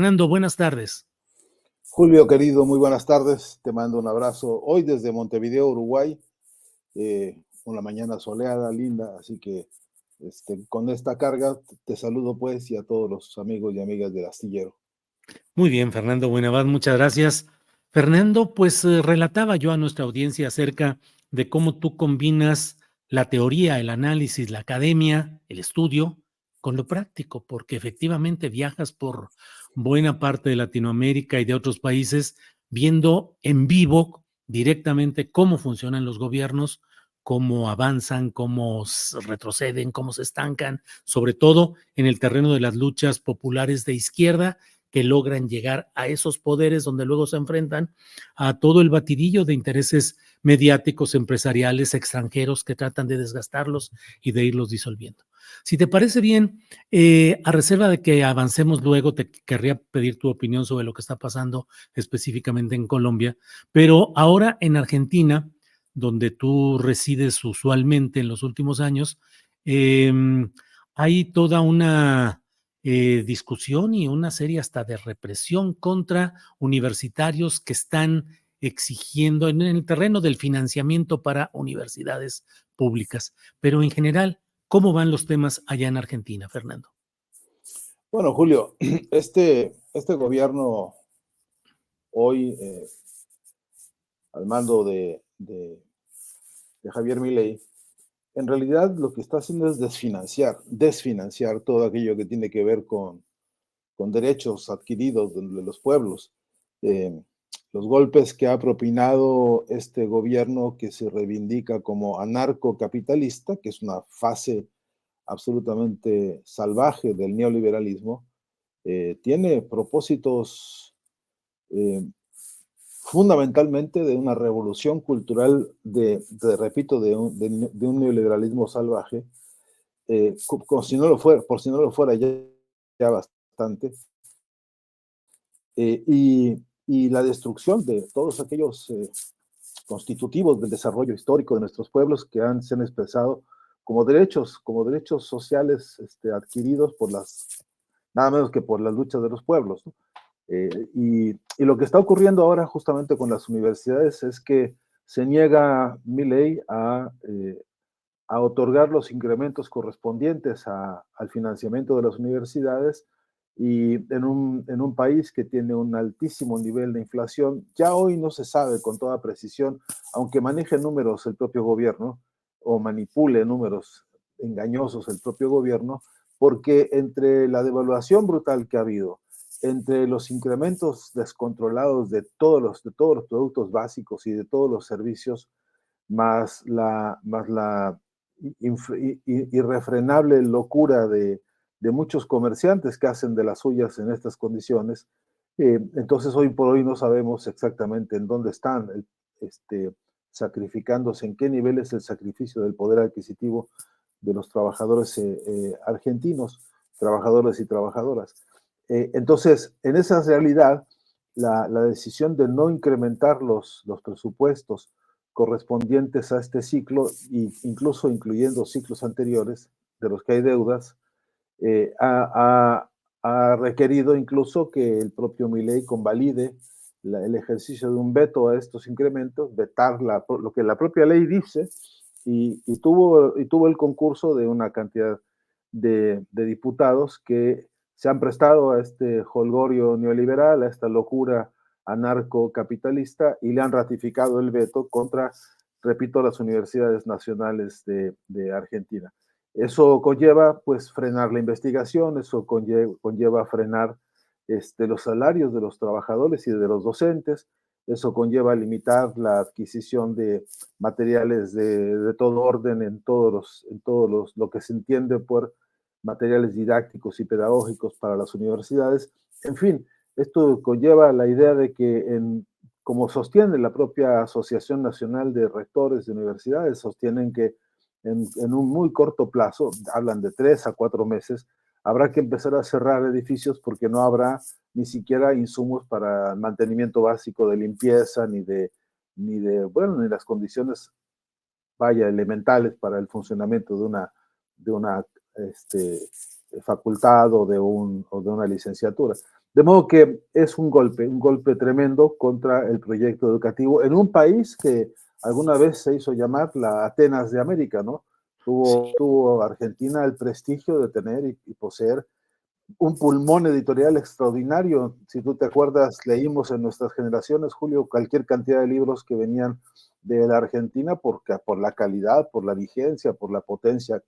Fernando, buenas tardes. Julio, querido, muy buenas tardes. Te mando un abrazo hoy desde Montevideo, Uruguay. Una mañana soleada, linda, así que con esta carga te saludo pues y a todos los amigos y amigas del astillero. Muy bien, Fernando Buenavad, muchas gracias. Fernando, pues relataba yo a nuestra audiencia acerca de cómo tú combinas la teoría, el análisis, la academia, el estudio, con lo práctico, porque efectivamente viajas por buena parte de Latinoamérica y de otros países viendo en vivo directamente cómo funcionan los gobiernos, cómo avanzan, cómo retroceden, cómo se estancan, sobre todo en el terreno de las luchas populares de izquierda que logran llegar a esos poderes donde luego se enfrentan a todo el batidillo de intereses mediáticos, empresariales, extranjeros que tratan de desgastarlos y de irlos disolviendo. Si te parece bien, a reserva de que avancemos luego, te querría pedir tu opinión sobre lo que está pasando específicamente en Colombia, pero ahora en Argentina, donde tú resides usualmente en los últimos años, eh, hay toda una discusión y una serie hasta de represión contra universitarios que están exigiendo en el terreno del financiamiento para universidades públicas. Pero en general, ¿cómo van los temas allá en Argentina, Fernando? Bueno, Julio, este gobierno hoy al mando de Javier Milei, en realidad lo que está haciendo es desfinanciar todo aquello que tiene que ver con derechos adquiridos de los pueblos. Eh, los golpes que ha propinado este gobierno que se reivindica como anarcocapitalista, que es una fase absolutamente salvaje del neoliberalismo, tiene propósitos eh, fundamentalmente de una revolución cultural, repito, de un neoliberalismo salvaje, como si no lo fuera, por si no lo fuera ya bastante, eh, y, y, la destrucción de todos aquellos constitutivos del desarrollo histórico de nuestros pueblos que se han expresado como derechos sociales adquiridos por nada menos que por las luchas de los pueblos, ¿no? Y lo que está ocurriendo ahora justamente con las universidades es que se niega Milei a otorgar los incrementos correspondientes al financiamiento de las universidades y en un país que tiene un altísimo nivel de inflación, ya hoy no se sabe con toda precisión, aunque maneje números el propio gobierno o manipule números engañosos el propio gobierno, porque entre la devaluación brutal que ha habido, entre los incrementos descontrolados de todos los productos básicos y de todos los servicios, más la irrefrenable locura de muchos comerciantes que hacen de las suyas en estas condiciones. Entonces, hoy por hoy no sabemos exactamente en dónde están sacrificándose, en qué nivel es el sacrificio del poder adquisitivo de los trabajadores argentinos, trabajadores y trabajadoras. Entonces, en esa realidad, la decisión de no incrementar los presupuestos correspondientes a este ciclo, e incluso incluyendo ciclos anteriores de los que hay deudas, ha requerido incluso que el propio Milei convalide el ejercicio de un veto a estos incrementos, vetar lo que la propia ley dice, tuvo el concurso de una cantidad de diputados que se han prestado a este holgorio neoliberal, a esta locura anarcocapitalista, y le han ratificado el veto contra, repito, las universidades nacionales de Argentina. Eso conlleva, pues, frenar la investigación, eso conlleva frenar los salarios de los trabajadores y de los docentes, eso conlleva limitar la adquisición de materiales de todo orden lo que se entiende por materiales didácticos y pedagógicos para las universidades. En fin, esto conlleva la idea de que, como sostiene la propia Asociación Nacional de Rectores de Universidades, sostienen que en un muy corto plazo, hablan de 3 a 4 meses, habrá que empezar a cerrar edificios porque no habrá ni siquiera insumos para el mantenimiento básico de limpieza, ni las condiciones, vaya, elementales para el funcionamiento de una facultad o de una licenciatura. De modo que es un golpe tremendo contra el proyecto educativo en un país que alguna vez se hizo llamar la Atenas de América, ¿no? Sí. Tuvo Argentina el prestigio de tener y poseer un pulmón editorial extraordinario. Si tú te acuerdas, leímos en nuestras generaciones, Julio, cualquier cantidad de libros que venían de la Argentina por la calidad, por la vigencia, por la potencia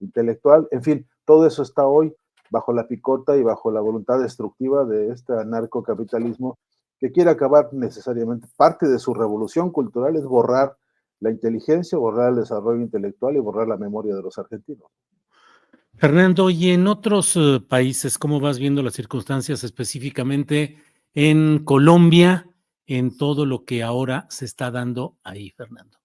intelectual. En fin, todo eso está hoy bajo la picota y bajo la voluntad destructiva de este anarcocapitalismo que quiere acabar necesariamente. Parte de su revolución cultural es borrar la inteligencia, borrar el desarrollo intelectual y borrar la memoria de los argentinos. Fernando, y en otros países, ¿cómo vas viendo las circunstancias específicamente en Colombia, en todo lo que ahora se está dando ahí, Fernando?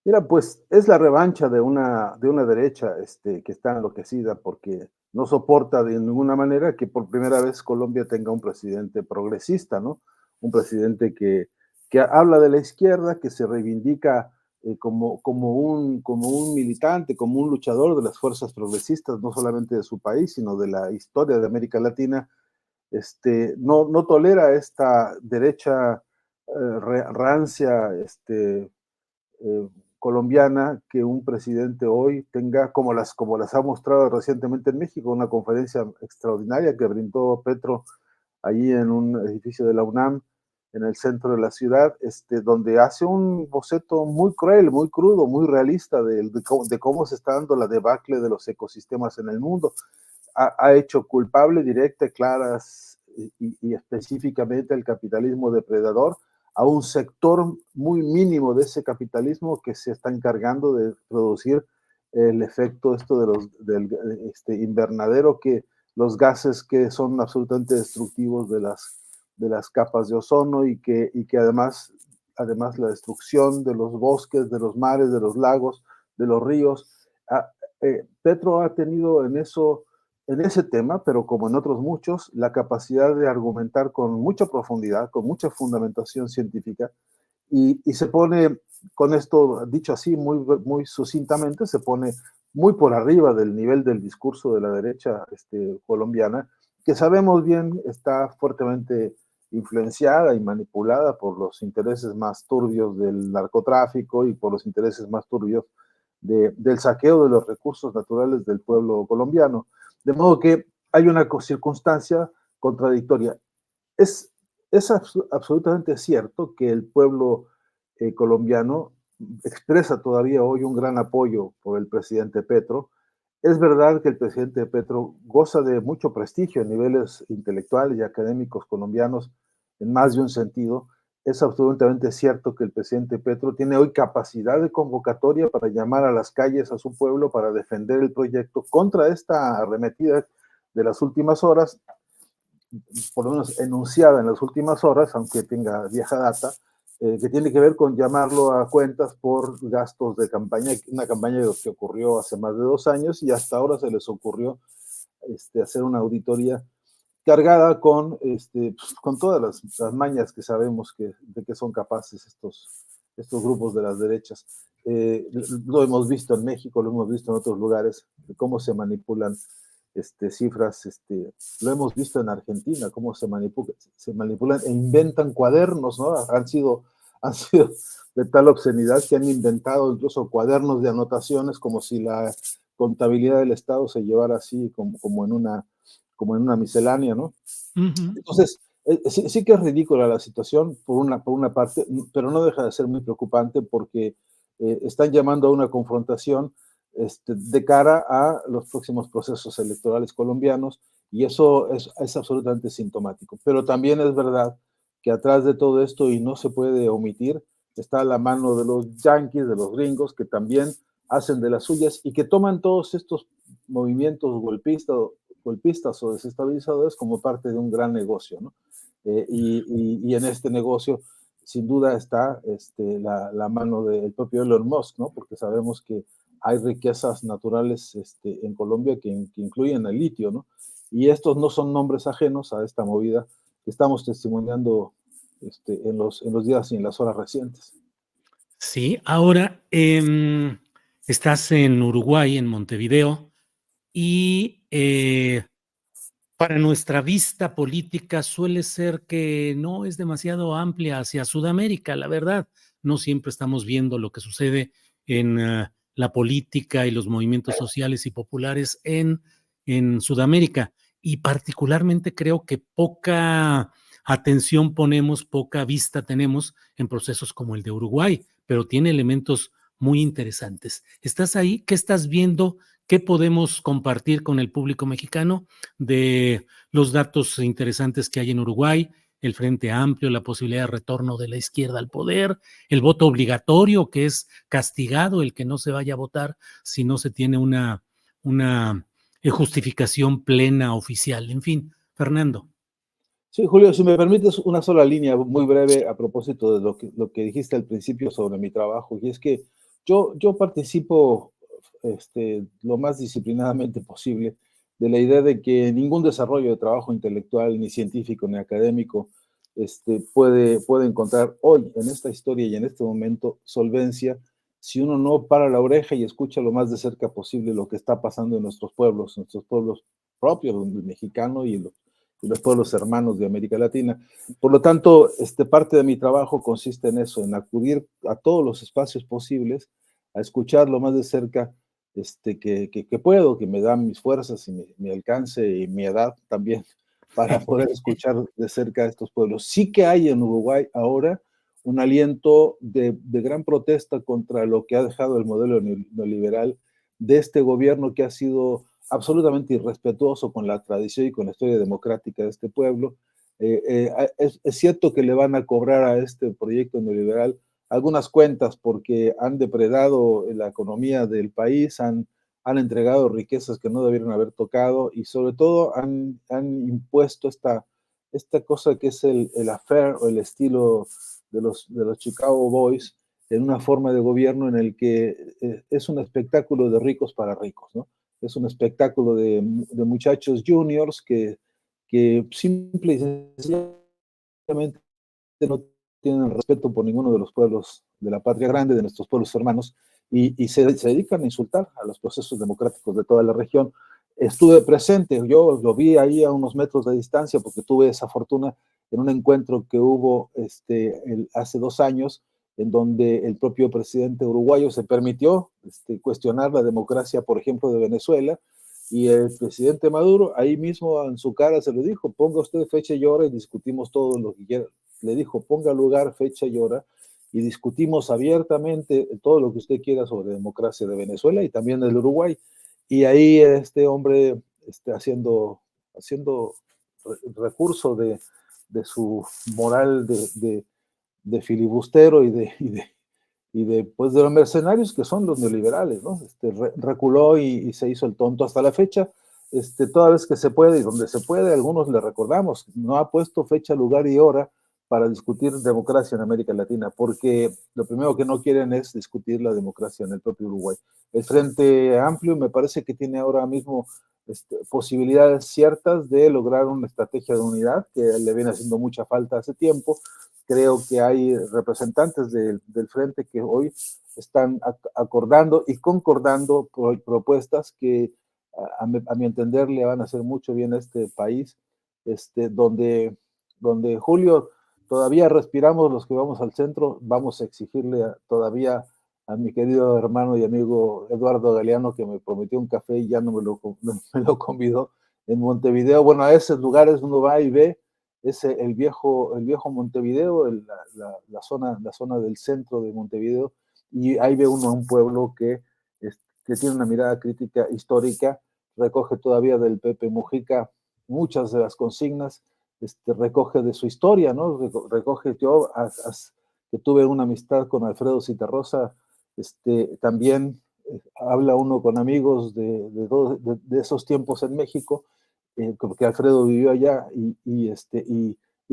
Mira, pues es la revancha de una derecha que está enloquecida porque no soporta de ninguna manera que por primera vez Colombia tenga un presidente progresista, ¿no? Un presidente que habla de la izquierda, que se reivindica como un militante, como un luchador de las fuerzas progresistas, no solamente de su país, sino de la historia de América Latina. No tolera esta derecha rancia, eh, colombiana que un presidente hoy tenga, como las ha mostrado recientemente en México, una conferencia extraordinaria que brindó Petro allí en un edificio de la UNAM, en el centro de la ciudad, donde hace un boceto muy cruel, muy crudo, muy realista de cómo se está dando la debacle de los ecosistemas en el mundo. Ha hecho culpable directa, claras y específicamente el capitalismo depredador a un sector muy mínimo de ese capitalismo que se está encargando de producir el efecto del invernadero, que los gases que son absolutamente destructivos de las capas de ozono y que además la destrucción de los bosques, de los mares, de los lagos, de los ríos. Ah, Petro ha tenido en ese tema, pero como en otros muchos, la capacidad de argumentar con mucha profundidad, con mucha fundamentación científica, y se pone, con esto dicho así muy sucintamente, se pone muy por arriba del nivel del discurso de la derecha colombiana, que sabemos bien está fuertemente influenciada y manipulada por los intereses más turbios del narcotráfico y por los intereses más turbios del saqueo de los recursos naturales del pueblo colombiano. De modo que hay una circunstancia contradictoria. Es, es absolutamente cierto que el pueblo colombiano expresa todavía hoy un gran apoyo por el presidente Petro. Es verdad que el presidente Petro goza de mucho prestigio a niveles intelectuales y académicos colombianos en más de un sentido. Es absolutamente cierto que el presidente Petro tiene hoy capacidad de convocatoria para llamar a las calles a su pueblo para defender el proyecto contra esta arremetida de las últimas horas, por lo menos enunciada en las últimas horas, aunque tenga vieja data, que tiene que ver con llamarlo a cuentas por gastos de campaña, una campaña que ocurrió hace más de 2 años y hasta ahora se les ocurrió hacer una auditoría cargada con todas las mañas que sabemos de que son capaces estos grupos de las derechas. Lo hemos visto en México, lo hemos visto en otros lugares, de cómo se manipulan cifras, lo hemos visto en Argentina, cómo se manipulan e inventan cuadernos, ¿no? Han sido de tal obscenidad que han inventado incluso cuadernos de anotaciones como si la contabilidad del Estado se llevara así como en una miscelánea, ¿no? Uh -huh. Entonces, sí que es ridícula la situación por una parte, pero no deja de ser muy preocupante porque están llamando a una confrontación de cara a los próximos procesos electorales colombianos y eso es absolutamente sintomático. Pero también es verdad que atrás de todo esto, y no se puede omitir, está la mano de los yanquis, de los gringos, que también hacen de las suyas y que toman todos estos movimientos golpistas o desestabilizadores como parte de un gran negocio, ¿no? Y en este negocio, sin duda, está la mano del propio Elon Musk, ¿no? Porque sabemos que hay riquezas naturales en Colombia que incluyen el litio, ¿no? Y estos no son nombres ajenos a esta movida que estamos testimoniando en los días y en las horas recientes. Sí, ahora estás en Uruguay, en Montevideo, y Para nuestra vista política suele ser que no es demasiado amplia hacia Sudamérica, la verdad. No siempre estamos viendo lo que sucede en la política y los movimientos sociales y populares en Sudamérica. Y particularmente creo que poca atención ponemos, poca vista tenemos en procesos como el de Uruguay, pero tiene elementos muy interesantes. ¿Estás ahí? ¿Qué estás viendo? ¿Qué podemos compartir con el público mexicano de los datos interesantes que hay en Uruguay, el Frente Amplio, la posibilidad de retorno de la izquierda al poder, el voto obligatorio, que es castigado el que no se vaya a votar si no se tiene una justificación plena oficial? En fin, Fernando. Sí, Julio, si me permites una sola línea muy breve a propósito de lo que dijiste al principio sobre mi trabajo, y es que yo participo lo más disciplinadamente posible de la idea de que ningún desarrollo de trabajo intelectual, ni científico, ni académico, puede encontrar hoy, en esta historia y en este momento, solvencia si uno no para la oreja y escucha lo más de cerca posible lo que está pasando en nuestros pueblos propios, el mexicano y los pueblos hermanos de América Latina. Por lo tanto, parte de mi trabajo consiste en eso, en acudir a todos los espacios posibles, a escuchar lo más de cerca que puedo, que me dan mis fuerzas y mi alcance y mi edad también, para poder escuchar de cerca a estos pueblos. Sí que hay en Uruguay ahora un aliento de gran protesta contra lo que ha dejado el modelo neoliberal de este gobierno que ha sido absolutamente irrespetuoso con la tradición y con la historia democrática de este pueblo. Es cierto que le van a cobrar a este proyecto neoliberal algunas cuentas porque han depredado la economía del país, han entregado riquezas que no debieron haber tocado y sobre todo han impuesto esta cosa que es el affair o el estilo de los Chicago Boys en una forma de gobierno en el que es un espectáculo de ricos para ricos, ¿no? Es un espectáculo de muchachos juniors que simple y sencillamente no tienen respeto por ninguno de los pueblos de la patria grande, de nuestros pueblos hermanos, y se dedican a insultar a los procesos democráticos de toda la región. Estuve presente, yo lo vi ahí a unos metros de distancia porque tuve esa fortuna en un encuentro que hubo hace 2 años, en donde el propio presidente uruguayo se permitió cuestionar la democracia, por ejemplo, de Venezuela, y el presidente Maduro ahí mismo en su cara se lo dijo, ponga usted fecha y hora y discutimos todo lo que quiera. Le dijo, ponga lugar, fecha y hora y discutimos abiertamente todo lo que usted quiera sobre democracia de Venezuela y también del Uruguay. Y ahí este hombre haciendo recurso de su moral de filibustero pues de los mercenarios que son los neoliberales, ¿no? Reculó y se hizo el tonto hasta la fecha. Toda vez que se puede y donde se puede, algunos le recordamos, no ha puesto fecha, lugar y hora para discutir democracia en América Latina, porque lo primero que no quieren es discutir la democracia en el propio Uruguay. El Frente Amplio me parece que tiene ahora mismo posibilidades ciertas de lograr una estrategia de unidad que le viene haciendo mucha falta hace tiempo. Creo que hay representantes del Frente que hoy están acordando y concordando propuestas que a mi entender le van a hacer mucho bien a este país, donde Julio todavía respiramos los que vamos al centro, vamos a exigirle todavía a mi querido hermano y amigo Eduardo Galeano, que me prometió un café y ya no me lo convidó en Montevideo. Bueno, a esos lugares uno va y ve el viejo Montevideo, la zona del centro de Montevideo, y ahí ve uno un pueblo que tiene una mirada crítica histórica, recoge todavía del Pepe Mujica muchas de las consignas, recoge de su historia, ¿no? Recoge yo, que tuve una amistad con Alfredo Zitarrosa, también habla uno con amigos de esos tiempos en México, porque Alfredo vivió allá y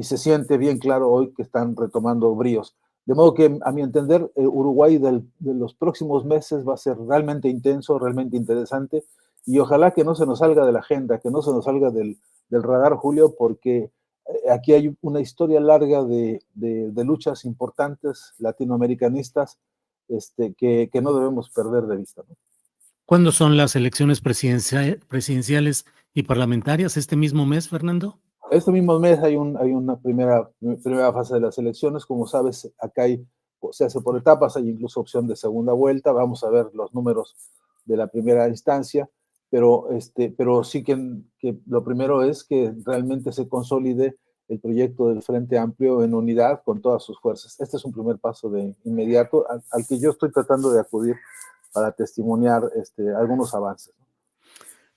se siente bien claro hoy que están retomando bríos. De modo que, a mi entender, Uruguay de los próximos meses va a ser realmente intenso, realmente interesante, y ojalá que no se nos salga de la agenda, que no se nos salga del radar, Julio, porque aquí hay una historia larga de luchas importantes latinoamericanistas que no debemos perder de vista, ¿no? ¿Cuándo son las elecciones presidenciales ¿Y parlamentarias este mismo mes, Fernando? Este mismo mes hay una primera fase de las elecciones. Como sabes, acá se hace por etapas, hay incluso opción de segunda vuelta. Vamos a ver los números de la primera instancia, pero sí que lo primero es que realmente se consolide el proyecto del Frente Amplio en unidad con todas sus fuerzas. Este es un primer paso de inmediato al que yo estoy tratando de acudir para testimoniar algunos avances.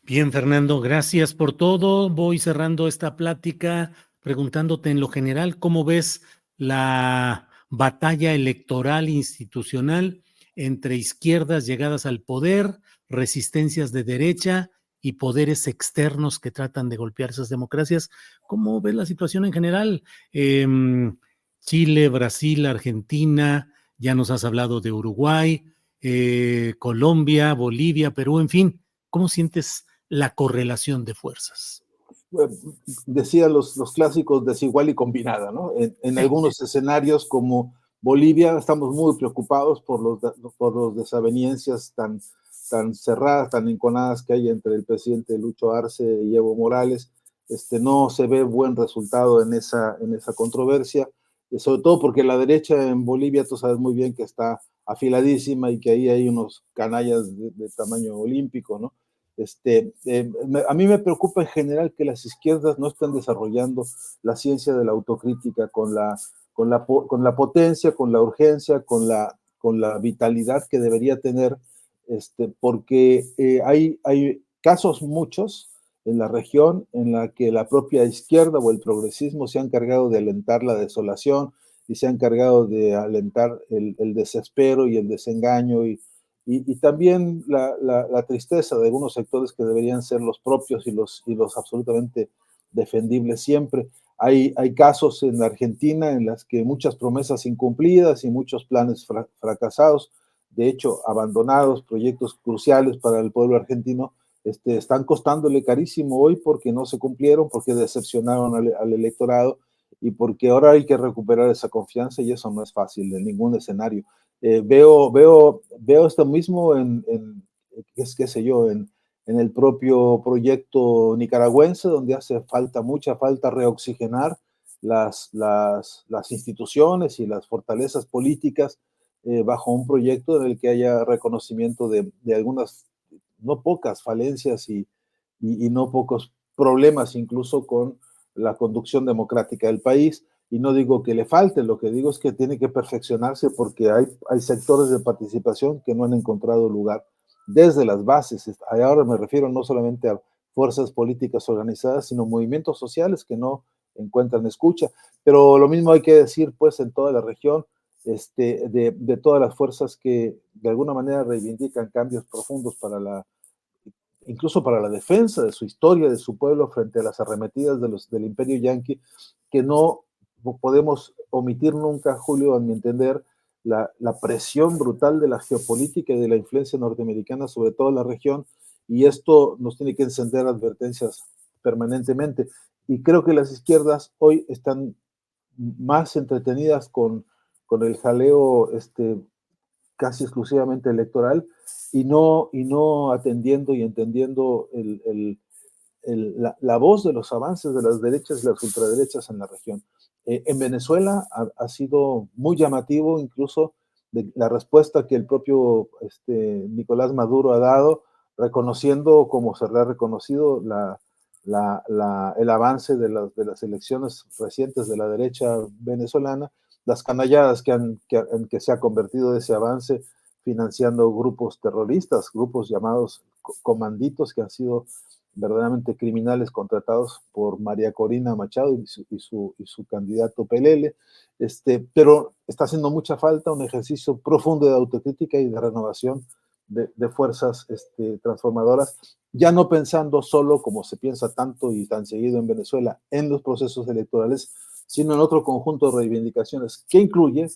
Bien, Fernando, gracias por todo. Voy cerrando esta plática preguntándote en lo general, ¿cómo ves la batalla electoral institucional entre izquierdas llegadas al poder, resistencias de derecha y poderes externos que tratan de golpear esas democracias? ¿Cómo ves la situación en general? Chile, Brasil, Argentina, ya nos has hablado de Uruguay, Colombia, Bolivia, Perú, en fin, ¿cómo sientes la correlación de fuerzas? Decía los clásicos desigual y combinada, ¿no? En algunos escenarios como Bolivia estamos muy preocupados por los desavenencias tan cerradas, tan enconadas que hay entre el presidente Lucho Arce y Evo Morales. No se ve buen resultado en esa controversia, sobre todo porque la derecha en Bolivia, tú sabes muy bien que está afiladísima y que ahí hay unos canallas de tamaño olímpico, ¿no? A mí me preocupa en general que las izquierdas no estén desarrollando la ciencia de la autocrítica con la potencia, con la urgencia, con la vitalidad que debería tener, porque hay casos muchos en la región en la que la propia izquierda o el progresismo se han encargado de alentar la desolación y se han encargado de alentar el desespero y el desengaño y también la tristeza de algunos sectores que deberían ser los propios y los absolutamente defendibles siempre. Hay casos en Argentina en las que muchas promesas incumplidas y muchos planes fracasados, de hecho abandonados, proyectos cruciales para el pueblo argentino, están costándole carísimo hoy porque no se cumplieron, porque decepcionaron al electorado y porque ahora hay que recuperar esa confianza y eso no es fácil en ningún escenario. Veo esto mismo qué sé yo, en el propio proyecto nicaragüense, donde hace falta, mucha falta reoxigenar las instituciones y las fortalezas políticas bajo un proyecto en el que haya reconocimiento de algunas, no pocas falencias y no pocos problemas incluso con la conducción democrática del país. Y no digo que le falte, lo que digo es que tiene que perfeccionarse porque hay sectores de participación que no han encontrado lugar desde las bases. Ahora me refiero no solamente a fuerzas políticas organizadas, sino movimientos sociales que no encuentran escucha. Pero lo mismo hay que decir, pues, en toda la región, de todas las fuerzas que de alguna manera reivindican cambios profundos incluso para la defensa de su historia, de su pueblo frente a las arremetidas del imperio yanqui, que no podemos omitir nunca, Julio, a mi entender, la presión brutal de la geopolítica y de la influencia norteamericana sobre toda la región, y esto nos tiene que encender advertencias permanentemente. Y creo que las izquierdas hoy están más entretenidas con el jaleo casi exclusivamente electoral y no atendiendo y entendiendo la voz de los avances de las derechas y las ultraderechas en la región. En Venezuela ha sido muy llamativo incluso de la respuesta que el propio Nicolás Maduro ha dado, reconociendo, como se le ha reconocido, el avance de las elecciones recientes de la derecha venezolana, las canalladas en que se ha convertido ese avance, financiando grupos terroristas, grupos llamados comanditos que han sido verdaderamente criminales contratados por María Corina Machado y su candidato Pelele, pero está haciendo mucha falta un ejercicio profundo de autocrítica y de renovación de fuerzas transformadoras, ya no pensando solo, como se piensa tanto y tan seguido en Venezuela, en los procesos electorales, sino en otro conjunto de reivindicaciones que incluye,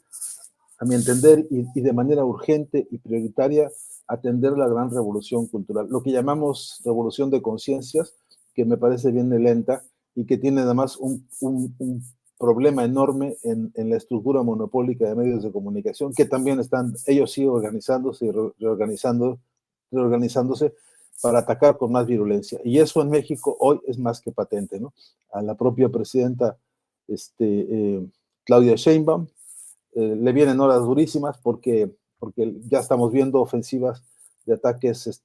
a mi entender, y de manera urgente y prioritaria, atender la gran revolución cultural, lo que llamamos revolución de conciencias, que me parece bien lenta y que tiene además un problema enorme en la estructura monopólica de medios de comunicación, que también están ellos sí organizándose y reorganizándose, para atacar con más virulencia. Y eso en México hoy es más que patente, ¿no? A la propia presidenta Claudia Sheinbaum le vienen horas durísimas porque ya estamos viendo ofensivas de ataques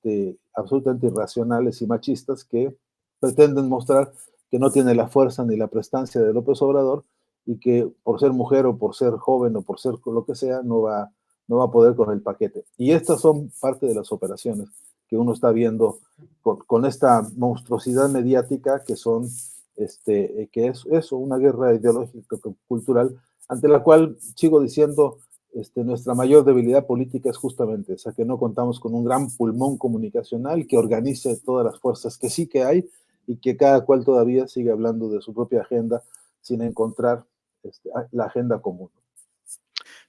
absolutamente irracionales y machistas que pretenden mostrar que no tiene la fuerza ni la prestancia de López Obrador y que por ser mujer o por ser joven o por ser lo que sea, no va a poder con el paquete. Y estas son parte de las operaciones que uno está viendo con esta monstruosidad mediática que son, que es eso, una guerra ideológica cultural ante la cual sigo diciendo nuestra mayor debilidad política es justamente esa, que no contamos con un gran pulmón comunicacional que organice todas las fuerzas que sí que hay y que cada cual todavía sigue hablando de su propia agenda sin encontrar la agenda común.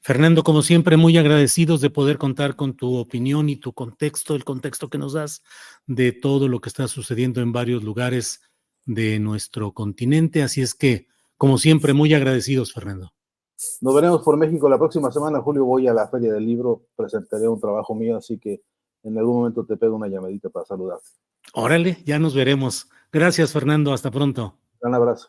Fernando, como siempre, muy agradecidos de poder contar con tu opinión y tu contexto, el contexto que nos das de todo lo que está sucediendo en varios lugares de nuestro continente. Así es que, como siempre, muy agradecidos, Fernando. Nos veremos por México la próxima semana, Julio. Voy a la Feria del Libro, presentaré un trabajo mío, así que en algún momento te pego una llamadita para saludarte. Órale, ya nos veremos. Gracias, Fernando. Hasta pronto. Un abrazo.